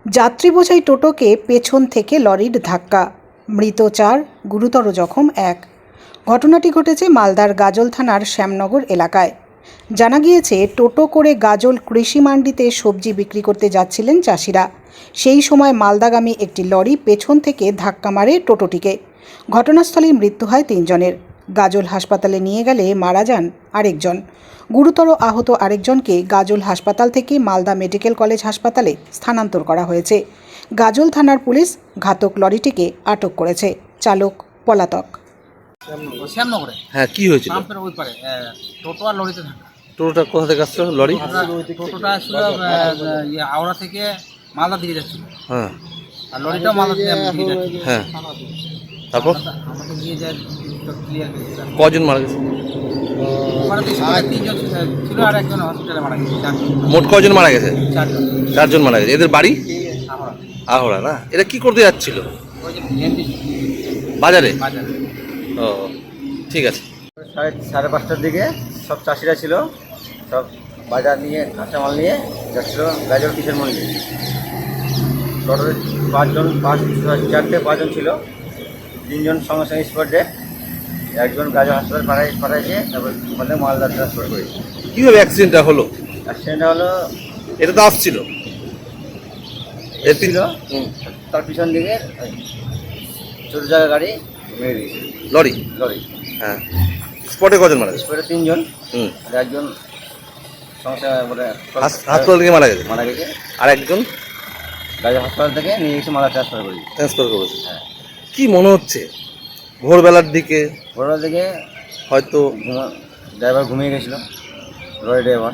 যাত্রী বোঝাই টোটোকে পেছন থেকে লরির ধাক্কা, মৃত 4, গুরুতর জখম 1। ঘটনাটি ঘটেছে মালদার গাজল থানার শ্যামনগর এলাকায়। জানা গিয়েছে, টোটো করে গাজল কৃষি মান্ডিতে সবজি বিক্রি করতে যাচ্ছিলেন চাষিরা। সেই সময় মালদাগামী একটি লরি পেছন থেকে ধাক্কা মারে টোটোটিকে। ঘটনাস্থলেই মৃত্যু হয় 3 জনের। গাজল হাসপাতালে নিয়ে গেলে মারা যান আরেকজন। গুরুতর আহত আরেকজনকে গাজল হাসপাতাল থেকে মালদা মেডিকেল কলেজ হাসপাতালে স্থানান্তর করা হয়েছে। গাজল থানার পুলিশ ঘাতক লরিটিকে আটক করেছে। চালক পলাতক। শ্যামনগরে হ্যাঁ, কি হয়েছিল? পাম্পের ওই পারে টোটো আর লরিতে ধাক্কা। টোটোটা কোথা থেকে আসছিল? লরি? টোটোটা ছিল হাওড়া থেকে মালদার দিকে যাচ্ছিল। হ্যাঁ আর লরিটাও মালদার দিকে যাচ্ছিল। হ্যাঁ, তারপর আমাকে নিয়ে যায় ক্লিয়ার করেছে। কজন মারা গেছে? ওখানে তো 3 জন ছিল আর একজন হসপিটালে মারা গেছে। 4 জন। মোট কজন মারা গেছে? 4 জন। 4 জন মারা গেছে। এদের বাড়ি হাওড়া। আহড়া না? এটা কি করতে যাচ্ছিল? ওই যে ভেন্ডি বাজারে? বাজারে। ও, ঠিক আছে। 5:30টার দিকে সব চাষিরা ছিল, সব বাজার নিয়ে কাঁচামাল নিয়ে যাচ্ছিল গাজল কিষের মন্দির। টোটোতে 5জন ছিল। 3 জন সঙ্গে সঙ্গে স্পট ডেড, একজন গাজল হাসপাতাল পাঠাইছে, তারপর ওখানে মালদা ট্রান্সফার করেছে। কীভাবে অ্যাক্সিডেন্টটা হলো? অ্যাক্সিডেন্টটা হলো, এটা তো আসছিল ছিল তার পিছন দিকে ছোটো জায়গা গাড়ি মেরে দিয়েছে লরি। হ্যাঁ, স্পটে কজন মারা গেছে? স্পটে 3 জন, হুম, আর একজন সমস্যা হাসপাতাল থেকে মারা গেছে। মারা গেছে। আর একজন গাজল হাসপাতাল থেকে নিয়ে গেছে মালদা ট্রান্সফার করেছে। ট্রান্সফার করেছে। হ্যাঁ, কি মনে হচ্ছে? ভোরবেলার দিকে ভোরবেলা থেকে হয়তো ড্রাইভার ঘুমিয়ে গেছিলো, লরি ড্রাইভার।